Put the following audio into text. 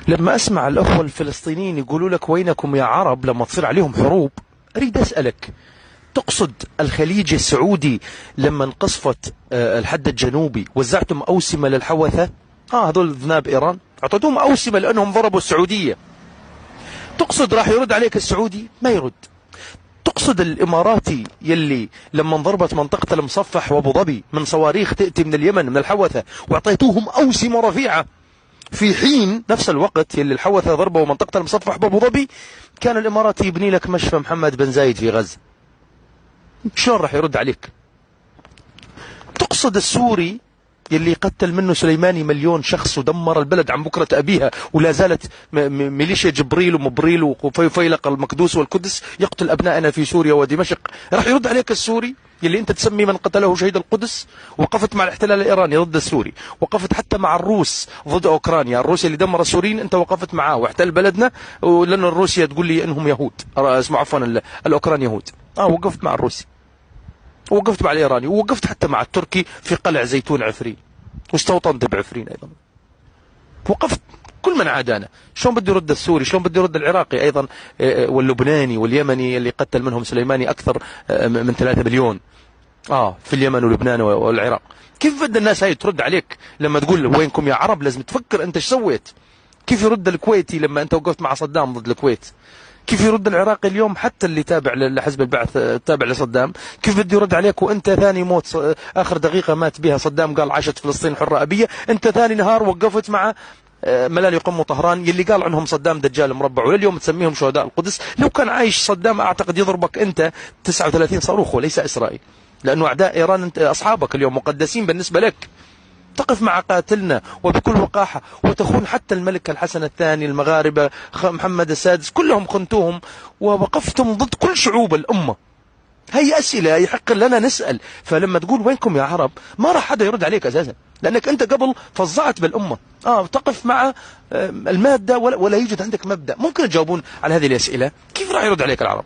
لما أسمع الأخوة الفلسطينيين يقولوا لك وينكم يا عرب لما تصير عليهم حروب، أريد أسألك، تقصد الخليج السعودي لما انقصفت الحد الجنوبي وزعتم أوسمة للحوثة؟ هذول ذناب إيران أعطيتهم أوسمة لأنهم ضربوا السعودية. تقصد راح يرد عليك السعودي؟ ما يرد. تقصد الإماراتي يلي لما انضربت منطقة المصفح وابو ظبي من صواريخ تأتي من اليمن من الحوثة وأعطيتوهم أوسمة رفيعة، في حين نفس الوقت يلي الحوثة ضربوا منطقة المصفح بابو ظبي كان الإماراتي يبني لك مشفى محمد بن زايد في غزة؟ شلون راح يرد عليك؟ تقصد السوري يلي قتل منه سليماني 1,000,000 شخص ودمر البلد عن بكرة أبيها ولا زالت ميليشيا جبريل ومبريل وفيفيلق المقدوس والقدس يقتل أبنائنا في سوريا ودمشق؟ راح يرد عليك السوري يلي أنت تسمي من قتله شهيد القدس؟ وقفت مع الاحتلال الإيراني ضد السوري، وقفت حتى مع الروس ضد أوكرانيا، الروس اللي دمر السوريين أنت وقفت معاه واحتل بلدنا، لأن الروسيا تقول لي أنهم يهود، اسمعوا عفوا الأوكران يهود. وقفت مع الروسي، ووقفت مع الإيراني، ووقفت حتى مع التركي في قلع زيتون عفرين، واستوطنت بعفرين أيضا، وقفت كل من عادانا. شلون بده يرد السوري؟ شلون بده يرد العراقي أيضا واللبناني واليمني اللي قتل منهم سليماني أكثر من 3 مليون في اليمن ولبنان والعراق؟ كيف بده الناس هاي ترد عليك لما تقول وينكم يا عرب؟ لازم تفكر أنت ايش سويت. كيف يرد الكويتي لما أنت وقفت مع صدام ضد الكويت؟ كيف يرد العراقي اليوم حتى اللي تابع لحزب البعث تابع لصدام؟ كيف بده يرد عليك وانت ثاني موت اخر دقيقة مات بها صدام قال عاشت فلسطين حرة أبية، انت ثاني نهار وقفت مع ملالي قم طهران يلي قال عنهم صدام دجال مربع ولليوم تسميهم شهداء القدس؟ لو كان عايش صدام اعتقد يضربك انت 39 صاروخ وليس اسرائيل، لانه اعداء ايران انت اصحابك اليوم مقدسين بالنسبة لك. تقف مع قاتلنا وبكل وقاحة وتخون حتى الملك الحسن الثاني، المغاربة، محمد السادس، كلهم خنتوهم ووقفتم ضد كل شعوب الأمة. هي أسئلة يحق لنا نسأل. فلما تقول وينكم يا عرب ما راح حدا يرد عليك أساسا، لأنك أنت قبل فظعت بالأمة. تقف مع المادة ولا يوجد عندك مبدأ. ممكن تجاوبون على هذه الأسئلة؟ كيف راح يرد عليك العرب؟